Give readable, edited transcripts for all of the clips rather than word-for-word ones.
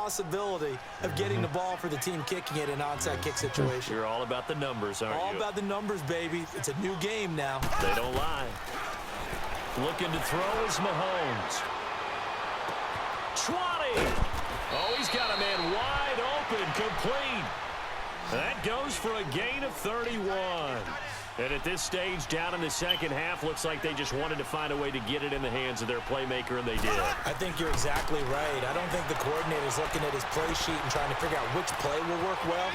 possibility of getting the ball for the team kicking it in an onside kick situation. You're all about the numbers, aren't you? All about the numbers, baby. It's a new game now. They don't lie. Looking to throw is Mahomes. 20. Oh, he's got a man wide open, complete. That goes for a gain of 31. And at this stage, down in the second half, looks like they just wanted to find a way to get it in the hands of their playmaker, and they did. I think you're exactly right. I don't think the coordinator's looking at his play sheet and trying to figure out which play will work well.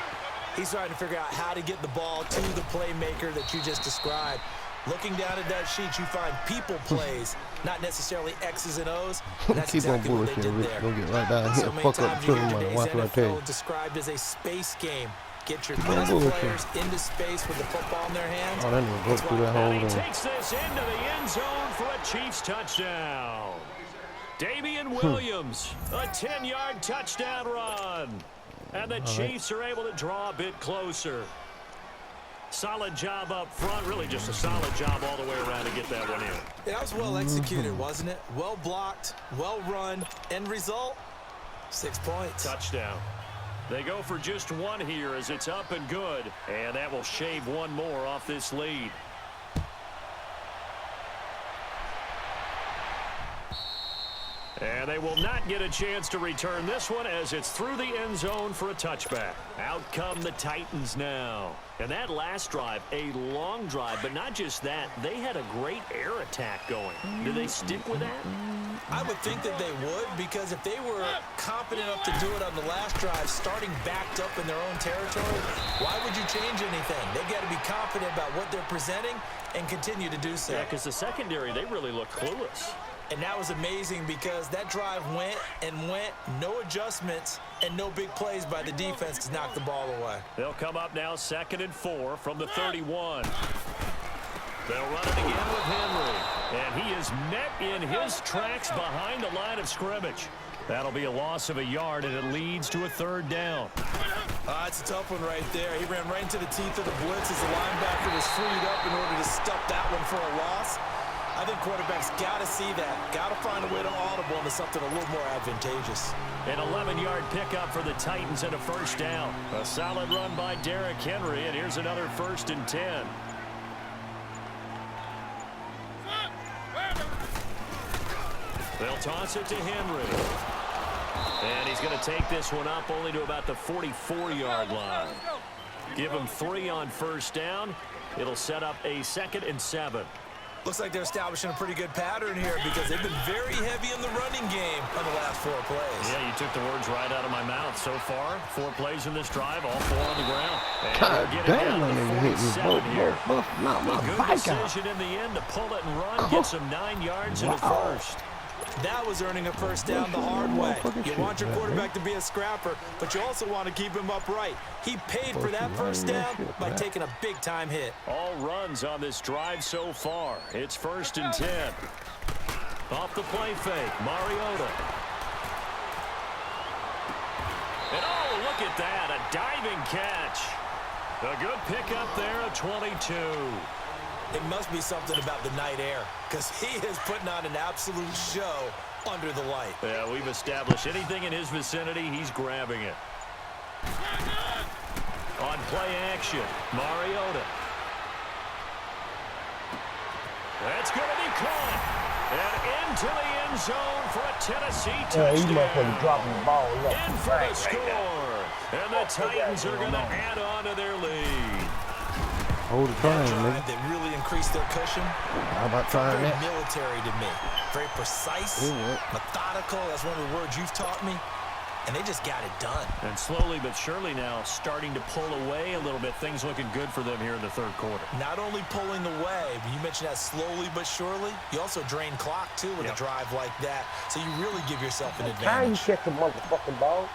He's trying to figure out how to get the ball to the playmaker that you just described. Looking down at that sheet, you find people plays, not necessarily X's and O's. And that's exactly what they did there. Don't get right down here. So many Fuck up times you hear children. today's Watch what I tell you. NFL described as a space game. Get your best players into space with the football in their hands. Oh, that nigga broke through that whole And he thing. takes this into the end zone for a Chiefs touchdown. Damian Williams, a 10-yard touchdown run. And the Chiefs are able to draw a bit closer. Solid job up front. Really just a solid job all the way around to get that one in. That was well executed, wasn't it? Well blocked, well run. End result, 6 points. Touchdown. They go for just one here as it's up and good. And that will shave one more off this lead. And they will not get a chance to return this one as it's through the end zone for a touchback. Out come the Titans now. And that last drive, a long drive, but not just that. They had a great air attack going. Do they stick with that? I would think that they would, because if they were confident enough to do it on the last drive, starting backed up in their own territory, why would you change anything? They got to be confident about what they're presenting and continue to do so. Yeah, because the secondary, they really look clueless. And that was amazing because that drive went and went, no adjustments, and no big plays by the defense to knock the ball away. They'll come up now 2nd and 4 from the 31. They'll run it again with Henry. And he is met in his tracks behind the line of scrimmage. That'll be a loss of a yard, and it leads to a 3rd down. It's a tough one right there. He ran right into the teeth of the blitz as the linebacker was freed up in order to stuff that one for a loss. I think quarterbacks got to see that. Got to find a way to audible into something a little more advantageous. An 11-yard pickup for the Titans and a 1st down. A solid run by Derrick Henry, and here's another 1st and 10. They'll toss it to Henry. And he's going to take this one up only to about the 44-yard line. Give him 3 on 1st down. It'll set up a 2nd and 7. Looks like they're establishing a pretty good pattern here because they've been very heavy in the running game on the last 4 plays. Yeah, you took the words right out of my mouth. So far, 4 plays in this drive, all 4 on the ground. And God damn, that nigga hit me both, not my good bike decision in the end to pull it and run, get some 9 yards in the first. That was earning a 1st down the hard way. You want your quarterback to be a scrapper, but you also want to keep him upright. He paid for that 1st down by taking a big-time hit. All runs on this drive so far. It's 1st and 10. Off the play fake, Mariota. And oh, look at that, a diving catch. A good pickup there of 22. It must be something about the night air because he is putting on an absolute show under the light. Yeah, we've established anything in his vicinity, he's grabbing it. On play action, Mariota. That's going to be caught. And into the end zone for a Tennessee touchdown. Yeah, he motherfucker dropping the ball. In for the score. And the Titans are going to add on to their lead. Hold the train, nigga. They really increased their cushion. How about trying Very that? military to me. Very precise, methodical. That's one of the words you've taught me. And they just got it done. And slowly but surely now starting to pull away a little bit. Things looking good for them here in the 3rd quarter. Not only pulling away, but you mentioned that slowly but surely. You also drain clock, too, with a drive like that. So you really give yourself an advantage. How you check the motherfucking ball?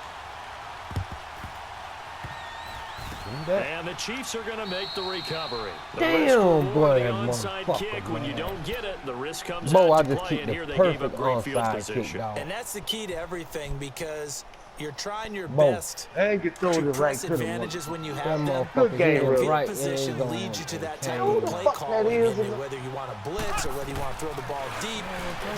And the Chiefs are going to make the recovery. The Damn, boy, the onside kick. When you don't get it, the risk comes Bo, I out to just play. keep And here the they gave up perfect great field onside position. kick, dog. And that's the key to everything because You're trying your Bo. best And you throw to it right press to the advantages when you that have them. motherfucker. You Game know, was field right in position his leads you to that type Who of the play fuck that calling, is? and whether you want to blitz or whether you want to throw the ball deep,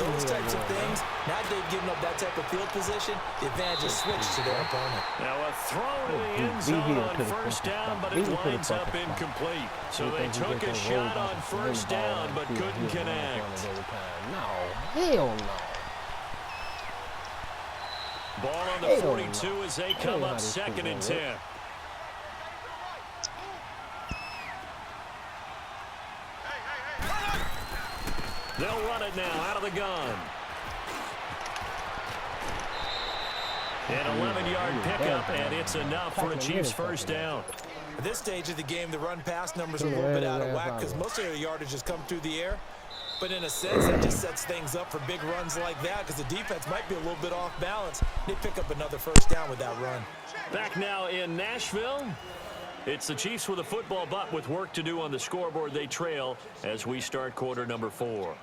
those types of things. Now they've given up that type of field position, the advantage is switched to their opponent. Now a throw to the end zone on first down, but it lines up incomplete. So they took a shot on first down, but couldn't connect. No, hell no. Ball on the 42 as they come up 2nd and 10. They'll run it now out of the gun. An 11-yard pickup, and it's enough for a Chiefs first down. At this stage of the game, the run-pass numbers are a little bit out of whack because most of their yardage has come through the air. But in a sense, that just sets things up for big runs like that because the defense might be a little bit off balance. They pick up another first down with that run. Back now in Nashville. It's the Chiefs with a football, but with work to do on the scoreboard, they trail as we start quarter number 4.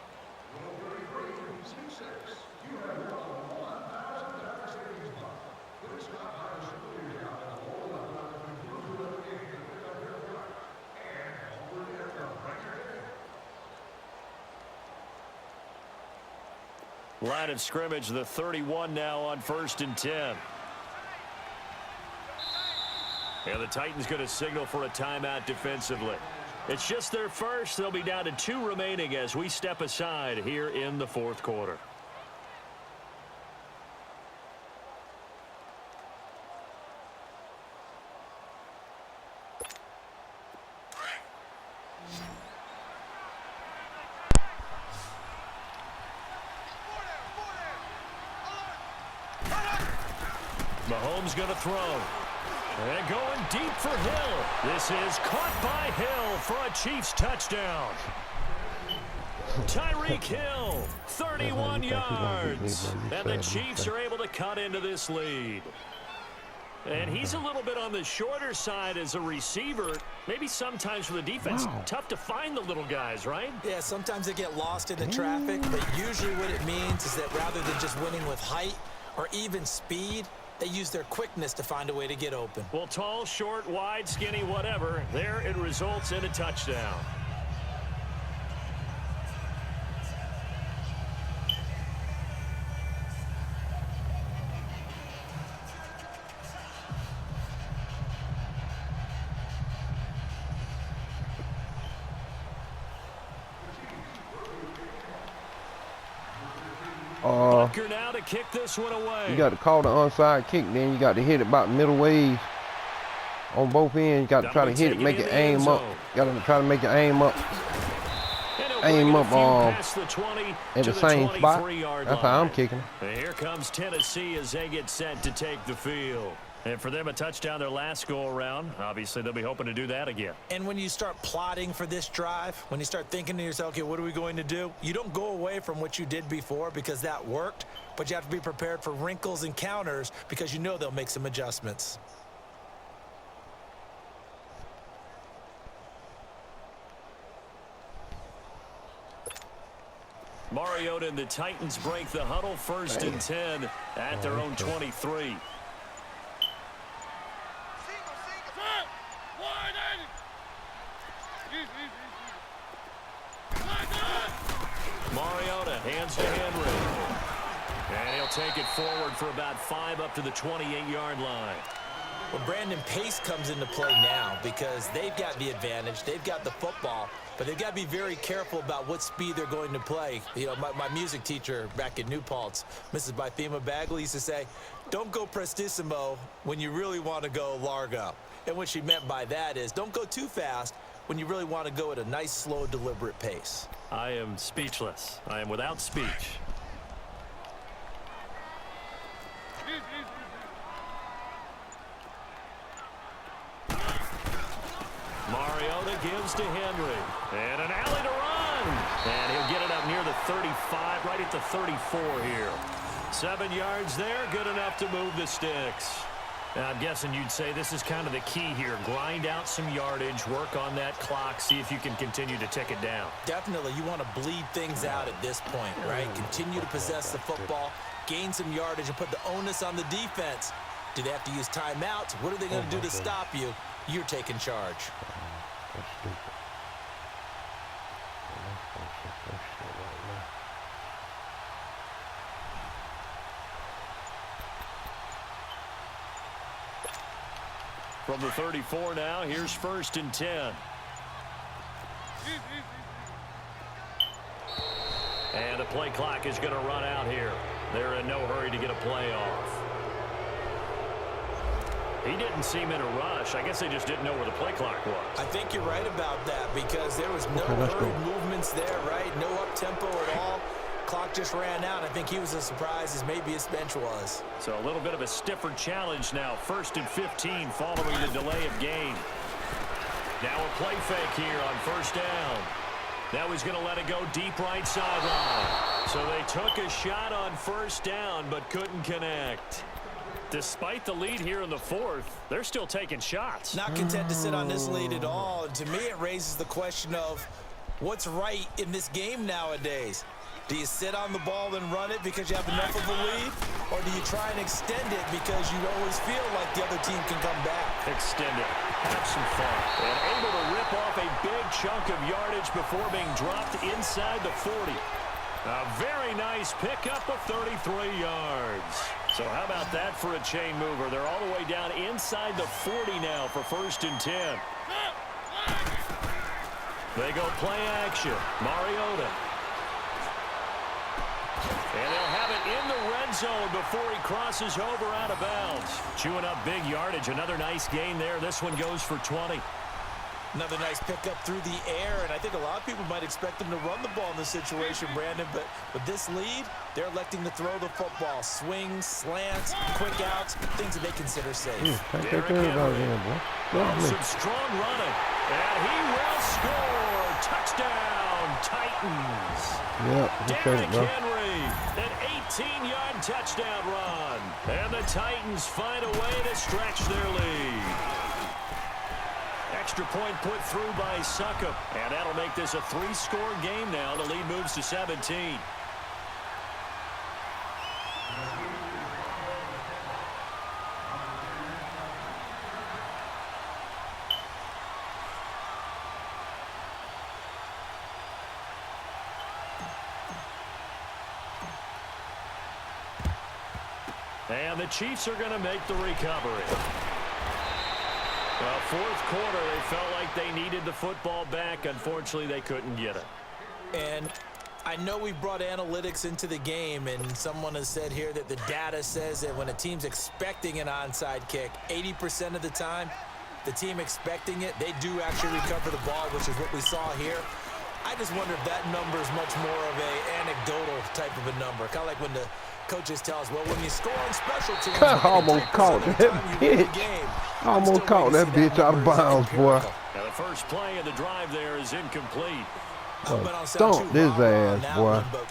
Line of scrimmage, the 31 now on 1st and 10. And the Titans going to signal for a timeout defensively. It's just their first. They'll be down to 2 remaining as we step aside here in the 4th quarter. Mahomes going to throw. And going deep for Hill. This is caught by Hill for a Chiefs touchdown. Tyreek Hill, 31 yards. And the Chiefs are able to cut into this lead. And he's a little bit on the shorter side as a receiver. Maybe sometimes for the defense, tough to find the little guys, right? Yeah, sometimes they get lost in the traffic, but usually what it means is that rather than just winning with height or even speed, they use their quickness to find a way to get open. Well, tall, short, wide, skinny, whatever, there it results in a touchdown. Butker now to kick this one away. You got to call the onside kick, then you got to hit it about middle ways on both ends. You got to try to hit it, make it aim up. You got to try to make it aim up. Aim up at the same spot. That's how I'm kicking. And here comes Tennessee as they get set to take the field. And for them, a touchdown their last go-around. Obviously, they'll be hoping to do that again. And when you start plotting for this drive, when you start thinking to yourself, okay, what are we going to do? You don't go away from what you did before because that worked, but you have to be prepared for wrinkles and counters because you know they'll make some adjustments. Mariota and the Titans break the huddle 1st and 10 at their own 23. Mariota hands to Henry. And he'll take it forward for about 5 up to the 28-yard line. Well, Brandon, pace comes into play now because they've got the advantage. They've got the football, but they've got to be very careful about what speed they're going to play. You know, my music teacher back in New Paltz, Mrs. Bythema Bagley, used to say, don't go prestissimo when you really want to go largo. And what she meant by that is don't go too fast when you really want to go at a nice, slow, deliberate pace. I am speechless. I am without speech. Mariota gives to Henry. And an alley to run. And he'll get it up near the 35, right at the 34 here. 7 yards there, good enough to move the sticks. Now, I'm guessing you'd say this is kind of the key here. Grind out some yardage, work on that clock, see if you can continue to tick it down. Definitely. You want to bleed things out at this point, right? Continue to possess the football. gain some yardage and put the onus on the defense. Do they have to use timeouts? What are they going to do to stop you? You're taking charge. That's stupid. From the 34 now, here's 1st and 10. And the play clock is going to run out here. They're in no hurry to get a play off. He didn't seem in a rush. I guess they just didn't know where the play clock was. I think you're right about that because there was no hurried movements there, right? No up-tempo at all. Clock just ran out. I think he was as surprised as maybe his bench was. So a little bit of a stiffer challenge now. 1st and 15 following the delay of game. Now a play fake here on 1st down. Now he's going to let it go deep right sideline. So they took a shot on 1st down but couldn't connect. Despite the lead here in the 4th, they're still taking shots. Not content to sit on this lead at all. And to me, it raises the question of what's right in this game nowadays. Do you sit on the ball and run it because you have enough of a lead? Or do you try and extend it because you always feel like the other team can come back? Extend it. Have some fun. And able to rip off a big chunk of yardage before being dropped inside the 40. A very nice pickup of 33 yards. So how about that for a chain mover? They're all the way down inside the 40 now for 1st and 10. They go play action. Mariota. And they'll have it in the red zone before he crosses over out of bounds. Chewing up big yardage. Another nice gain there. This one goes for 20. Another nice pickup through the air, and I think a lot of people might expect them to run the ball in this situation, Brandon, but with this lead, they're electing to throw the football. Swings, slants, quick outs, things that they consider safe. Take care of him, boy. Some strong running, and he will score. Touchdown, Titans. Yeah, Derrick Henry, an 18-yard touchdown run, and the Titans find a way to stretch their lead. Extra point put through by Succop, and that'll make this a 3-score game now. The lead moves to 17. And the Chiefs are going to make the recovery. Well, 4th quarter, they felt like they needed the football back. Unfortunately, they couldn't get it. And I know we've brought analytics into the game, and someone has said here that the data says that when a team's expecting an onside kick, 80% of the time, the team expecting it, they do actually recover the ball, which is what we saw here. I just wonder if that number is much more of a anecdotal type of a number. Kind of like when the coaches tell us, well, when you score on special teams, almost caught that bitch. Almost caught that bitch out of bounds, boy. Now the first play of the drive there is incomplete. Stomp this ass, boy. But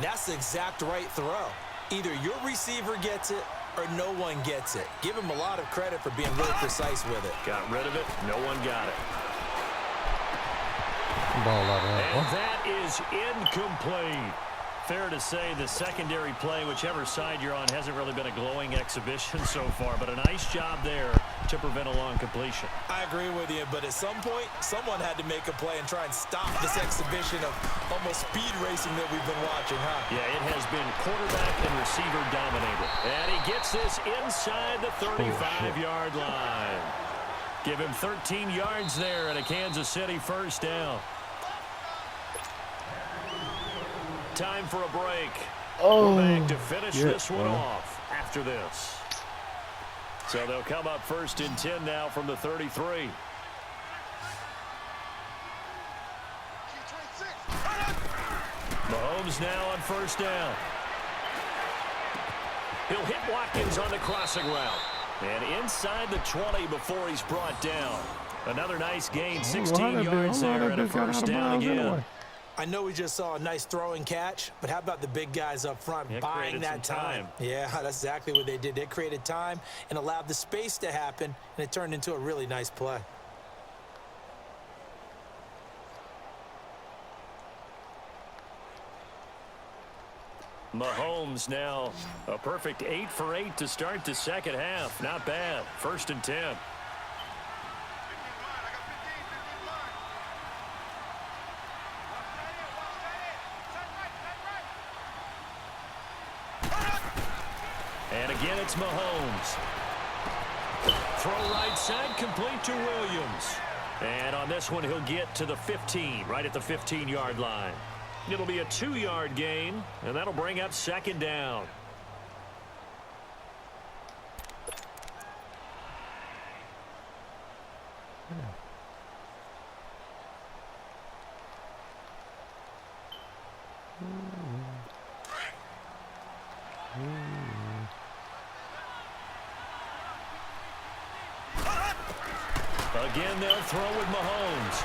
that's the exact right throw. Either your receiver gets it or no one gets it. Give him a lot of credit for being really precise with it. Got rid of it. No one got it. Ball out of that, and that is incomplete. Fair to say the secondary play, whichever side you're on, hasn't really been a glowing exhibition so far, but a nice job there to prevent a long completion. I agree with you, but at some point, someone had to make a play and try and stop this exhibition of almost speed racing that we've been watching, huh? Yeah, it has been quarterback and receiver dominated. And he gets this inside the 35-yard line. Give him 13 yards there and a Kansas City 1st down. Time for a break. We're back to finish this one off after this. So they'll come up 1st and 10 now from the 33. Mahomes now on 1st down. He'll hit Watkins on the crossing route. And inside the 20 before he's brought down. Another nice gain, 16 yards there and a 1st down again. Anyway. I know we just saw a nice throw and catch, but how about the big guys up front buying that time? Yeah, that's exactly what they did. They created time and allowed the space to happen, and it turned into a really nice play. Mahomes now a perfect 8 for 8 to start the second half. Not bad. 1st and 10. And again, it's Mahomes. Throw right side, complete to Williams. And on this one, he'll get to the 15, right at the 15-yard line. It'll be a 2-yard gain, and that'll bring up 2nd down. Again, they'll throw with Mahomes.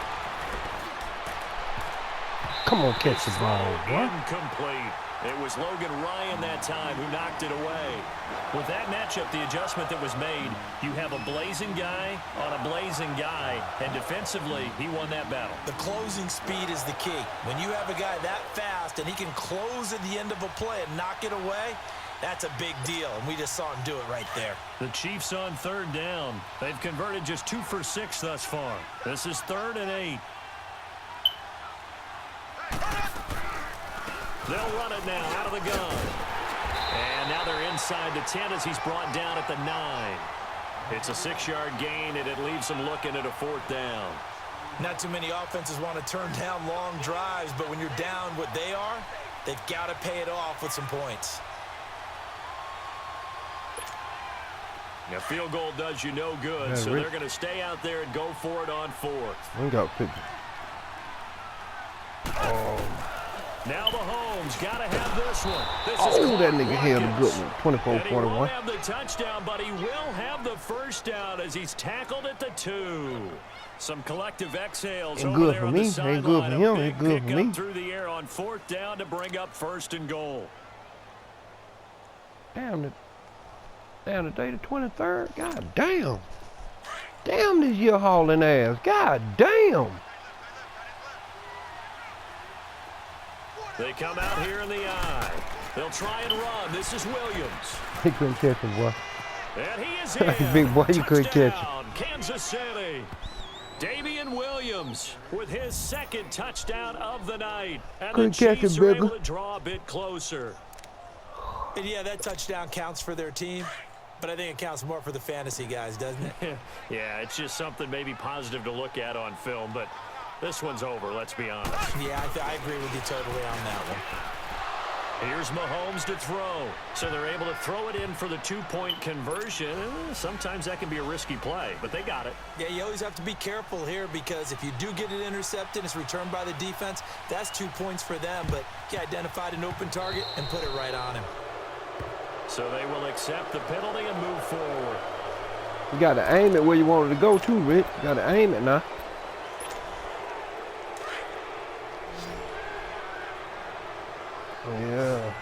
Come on, catch the ball, boy. Incomplete. It was Logan Ryan that time who knocked it away. With that matchup, the adjustment that was made, you have a blazing guy on a blazing guy, and defensively, he won that battle. The closing speed is the key. When you have a guy that fast and he can close at the end of a play and knock it away, that's a big deal, and we just saw him do it right there. The Chiefs on 3rd down. They've converted just 2 for 6 thus far. This is 3rd and 8. They'll run it now out of the gun. And now they're inside the 10 as he's brought down at the 9. It's a 6-yard gain, and it leaves them looking at a 4th down. Not too many offenses want to turn down long drives, but when you're down what they are, they've got to pay it off with some points. A field goal does you no good, Man, so they're going to stay out there and go for it on 4th. We got pick. Oh. Now Mahomes got to have this one. This Oh, that nigga held a good one. 24-41. He won't have the touchdown, but he will have the 1st down as he's tackled at the 2. Some collective exhales Ain't over good there for on me. the Ain't good for sideline. him. A Ain't big good for pickup me. through the air on 4th down to bring up 1st and goal. Damn it. Down today the 23rd. God damn. Damn this year hauling ass. God damn. They come out here in the eye. They'll try and run. This is Williams. He couldn't catch him, boy. And he is in. Big boy, you couldn't catch him. Touchdown, Kansas City. Damian Williams with his 2nd touchdown of the night. And Couldn't the catch Chiefs him, are baby. able to draw a bit closer. And yeah, that touchdown counts for their team, but I think it counts more for the fantasy guys, doesn't it? Yeah, it's just something maybe positive to look at on film, but this one's over, let's be honest. Yeah, I agree with you totally on that one. Here's Mahomes to throw. So they're able to throw it in for the 2-point conversion. Sometimes that can be a risky play, but they got it. Yeah, you always have to be careful here because if you do get it intercepted, it's returned by the defense, that's 2 points for them, but he identified an open target and put it right on him. So they will accept the penalty and move forward. You got to aim it where you want it to go, too, Rick. You got to aim it now. Yeah.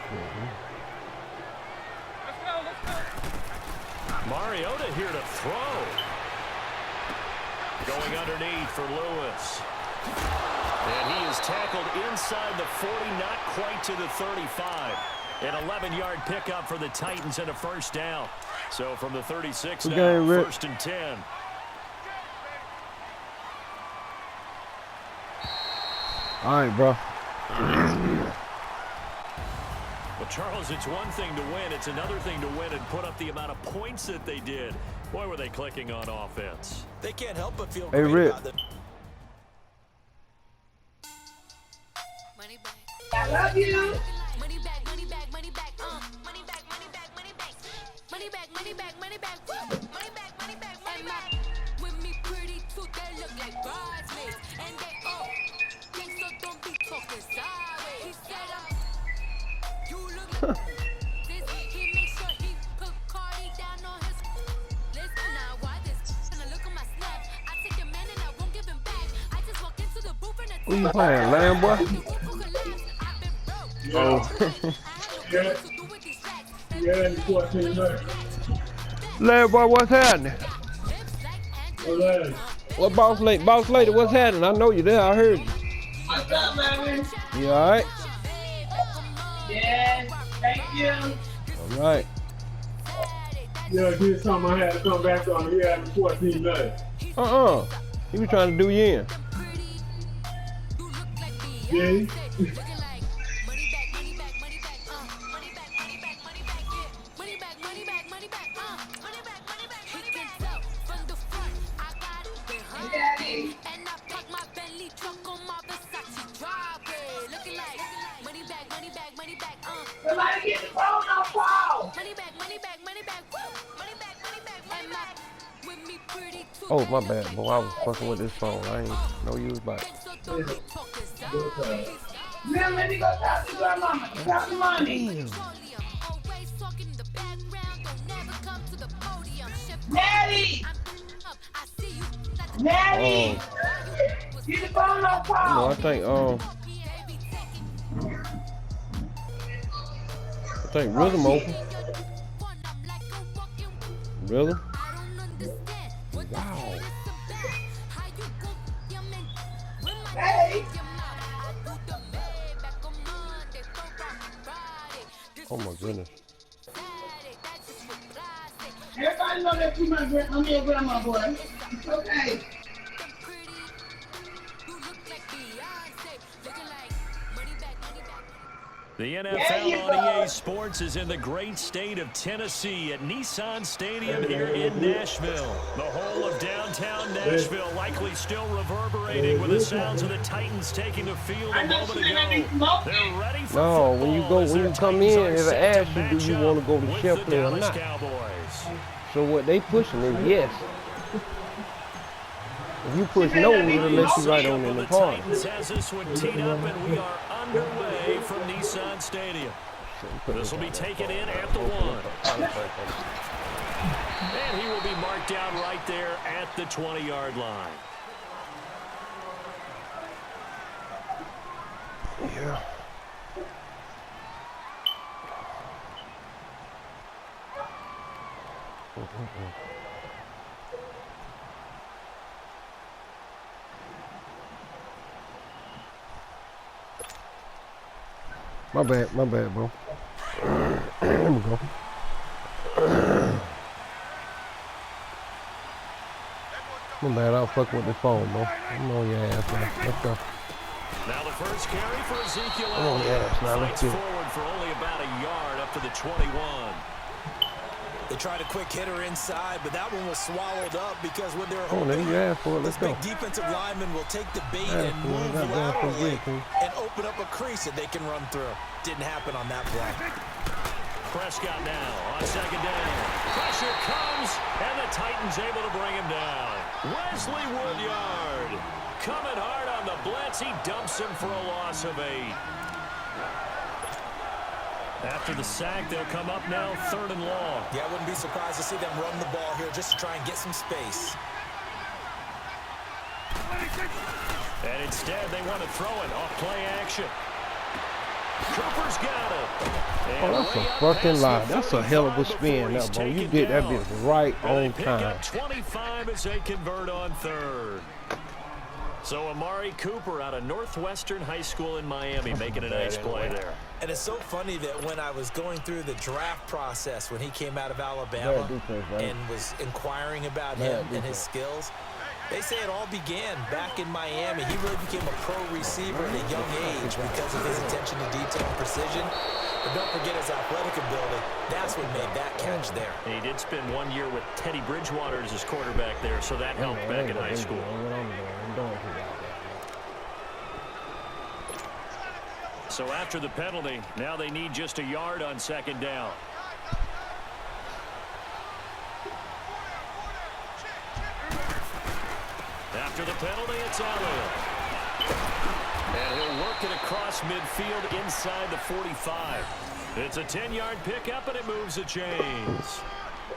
Mariota here to throw. Going underneath for Lewis. And he is tackled inside the 40, not quite to the 35. An 11-yard pickup for the Titans and a 1st down. So from the 36 now, 1st and 10. All right, bro. Well, Charles, it's one thing to win. It's another thing to win and put up the amount of points that they did. Boy, were they clicking on offense. They can't help but feel Hey, great Rick. about them. I love you. Money back, money back, money back, money back, money back, money back, money back, money back, money back, money back, money back, money back. With me pretty too, they look like bridesmaids, and they all think so. Don't be talking sideways. He said, "You look like this." He make sure he put Cardi down on his. Listen now, why this? Gonna look on my snap. I take your man and I won't give him back. I just walk into the booth and Who you playing, Lamb boy? Oh. Yeah, you 14 minutes. Lamb boy, what's happening? What's that? What boss lady? Boss lady, what's happening? I know you there. I heard you. What's up, man? You all right? Yeah. Thank you. All right. Yeah, did something I had to come back on. He had 14 minutes. He was trying to do you in. Yeah. Daddy. And I park my Bentley truck on my Versace driveway. Looking like money back, money back, money back, Somebody get the phone off Paul. money back, money back, money back, woo. Money back, money back, money back. With me pretty too. Oh, my bad, boy. I was fucking with this phone. I ain't know you was back. Now let me go talk to your mama. Talk to mommy. Damn. Always talking in the background, don't never come to the podium. Daddy. I see you. Daddy. Get the phone off No, Paul. I think Rhythm open. Rhythm? Wow. Hey. Oh my goodness. Everybody know that you I'm your grandma, boy. It's okay. The NFL on EA Sports is in the great state of Tennessee at Nissan Stadium here in Nashville. The whole of downtown Nashville likely still reverberating with the sounds of the Titans taking the field a moment ago. They're ready for No, when you football as when their you come Titans in, are it'll set to ask you, do match you up want to go to with Chef the Play or Dallas not? Cowboys. So what they pushing is yes. If you push no, it'll let you right on in the The park. Titans has this one teed up, and we are underway from Nissan Stadium. This will be taken in at the 1. And he will be marked down right there at the 20-yard line. Yeah. My bad, bro. There we go. My bad, I was fucking with the phone, bro. I'm on your ass now. Let's go. Now the first carry for Ezekiel I'm on your ass now. fights Let's get it. forward for only about a yard up to the 21. They tried a quick hitter inside, but that one was swallowed up because when they're Come on, let hoping me ask for it. Let's this go. big defensive lineman will take the bait Yeah, and boy, move that boy laterally forget, and open up a crease that they can run through. Didn't happen on that play. Prescott now on second down. Pressure comes, and the Titans able to bring him down. Wesley Woodyard coming hard on the blitz. He dumps him for a loss of 8. After the sack, they'll come up now 3rd and long. Yeah, I wouldn't be surprised to see them run the ball here just to try and get some space. And instead, they want to throw it off play action. Cooper's got it. Oh, that's a fucking lie. That's a hell of a spin now, bro. You did that bit right on Pick time. up 25 as they convert on 3rd. So Amari Cooper out of Northwestern High School in Miami making a nice play there. And it's so funny that when I was going through the draft process when he came out of Alabama and was inquiring about him and his skills, they say it all began back in Miami. He really became a pro receiver at a young age because of his attention to detail and precision. But don't forget his athletic ability. That's what made that catch there. He did spend 1 year with Teddy Bridgewater as his quarterback there, so that helped back in high school. So after the penalty, now they need just a yard on 2nd down. After the penalty, it's Elliott. And he'll work it across midfield inside the 45. It's a 10-yard pickup, and it moves the chains.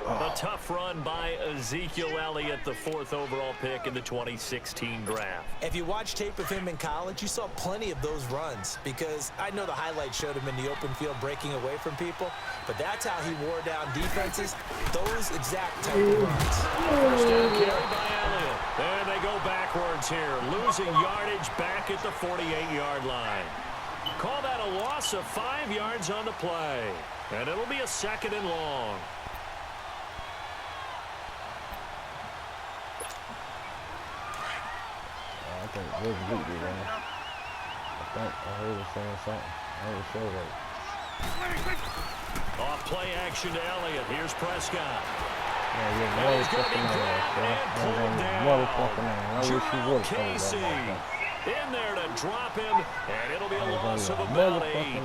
A tough run by Ezekiel Elliott, the 4th overall pick in the 2016 draft. If you watch tape of him in college, you saw plenty of those runs because I know the highlights showed him in the open field breaking away from people, but that's how he wore down defenses, those exact type of runs. First down carry by Elliott. And they go backwards here, losing yardage back at the 48-yard line. Call that a loss of 5 yards on the play. And it'll be a 2nd and long. I think it was Luke did that. I heard him saying something. I ain't sure that. Off play action to Elliott. Here's Prescott. Yeah, you're motherfucking ass, I wish you would have told that. In there to drop him, and it'll be a loss of about 8.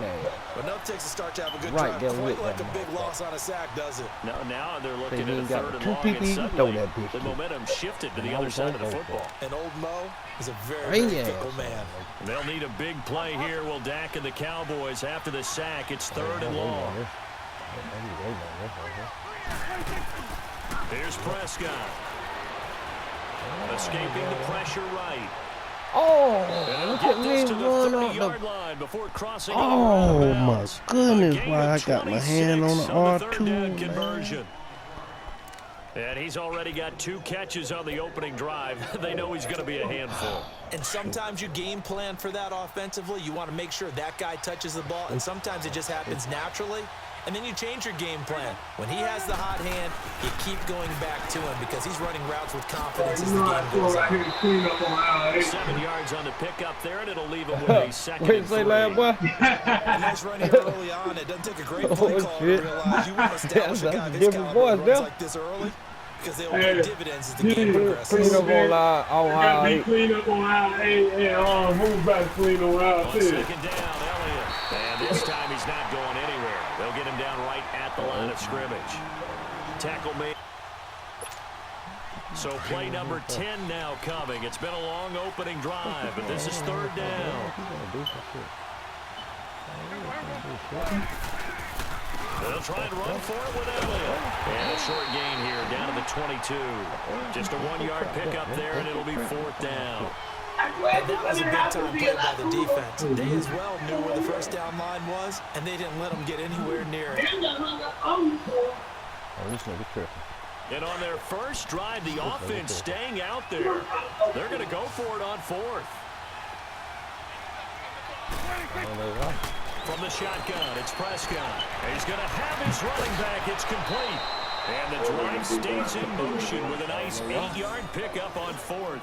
But enough takes to start to have a good Right, drive. they'll Quite like a big loss on a sack, does it? Now they're looking at They a ain't got 3rd and two long, people, and you can suddenly throw that bitch the to. momentum shifted to the other side of the football. And old Mo is a very fickle man. They'll need a big play here. Will Dak and the Cowboys after the sack. It's 3rd and long. Here's Prescott. Escaping the pressure right. Oh, look at me run off the... Line before crossing Oh, my goodness, why I got my hand on the R2 conversion. And he's already got 2 catches on the opening drive. They know he's going to be a handful. And sometimes you game plan for that offensively. You want to make sure that guy touches the ball, and sometimes it just happens naturally. And then you change your game plan. When he has the hot hand, you keep going back to him because he's running routes with confidence as the game goes on. 7 yards on the pickup there, and it'll leave him with a 2nd and 3. A nice run here early on. It doesn't take a great play call to realize you want to establish a guy of his caliber runs like this early because they'll pay dividends as the game progresses. Clean up on clean up on our move back clean on our 2nd down, Elliott. And this time he's not going anywhere. They'll get him down right at the line of scrimmage. Tackle made. So play number 10 now coming. It's been a long opening drive, but this is 3rd down. They'll try and run for it with Elliott. And a short gain here down to the 22. Just a 1-yard pickup there, and it'll be 4th down. And that was a big-time play by the defense. They as well knew where the first down line was, and they didn't let them get anywhere near it. And on their first drive, the offense staying out there. They're going to go for it on 4th. From the shotgun, it's Prescott. He's going to have his running back. It's complete. And the drive stays in motion with a nice 8-yard pickup on 4th.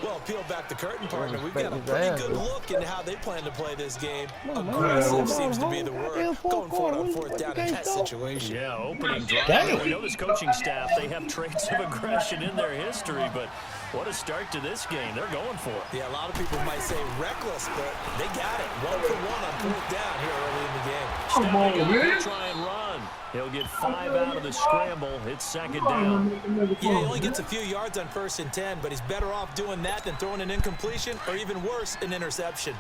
Well, peel back the curtain, partner. We've got a pretty good look into how they plan to play this game. Aggressive seems to be the word. Going for it on 4th down in that situation. Yeah, opening drive. We know this coaching staff, they have traits of aggression in their history, but what a start to this game. They're going for it. Yeah, a lot of people might say reckless, but they got it. 1 for 1 on 4th down here early in the game. Come on, man. Try and run. He'll get 5 out of the scramble. It's 2nd down. Yeah, he only gets a few yards on 1st and 10, but he's better off doing that than throwing an incompletion or even worse, an interception.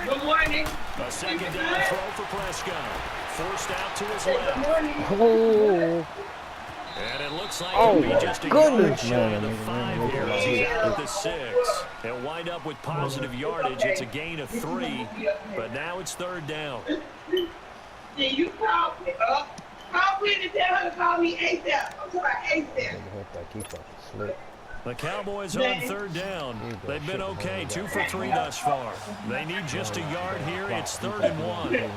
Good morning. A 2nd down throw for Prescott. Forced out to his left. Oh, And it looks like it'll be just a yard shy of the 5 here as he's out at the 6. They'll wind up with positive yardage. It's a gain of 3, but now it's 3rd down. Yeah, you called me up. Call me to tell her to call me ASAP. I'm talking ASAP. The Cowboys on 3rd down. They've been okay, 2 for 3 thus far. They need just a yard here. It's 3rd and 1. The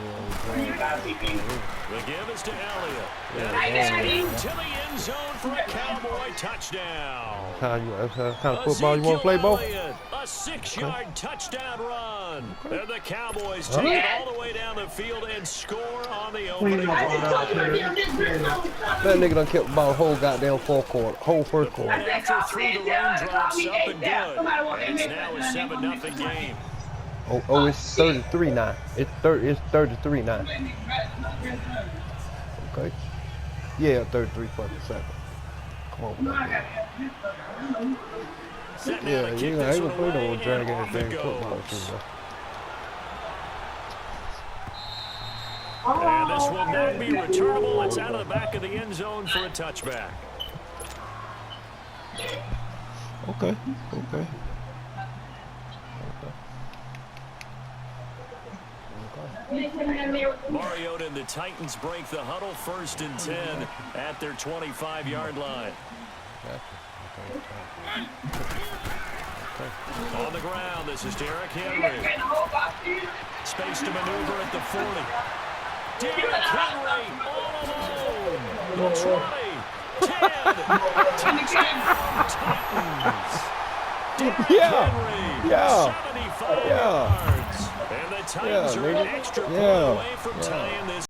give is to Elliott. And he's into the end zone for a Cowboy touchdown. kind of football you want to play, Bo? A 6-yard touchdown run. And the Cowboys take it all the way down the field and score on the opening drive. That nigga done kept the ball whole goddamn whole first quarter. After 3, the rain drops up and good. And it's now a 7-0 game. Oh, it's 33 now. It's 33 now. Okay. Yeah, 33 for the second. Come on. Yeah, you ain't gonna play no drag ass damn football shit, bro. And this will not be returnable. It's out of the back of the end zone for a touchback. Okay. Mariota and the Titans break the huddle, 1st and 10 at their 25-yard line. On the ground, this is Derrick Henry. Space to maneuver at the 40. Derrick Henry all alone. The 20, 10, touchdown Titans. Derrick Henry, 75 yards. And the Titans are an extra point away from tying this.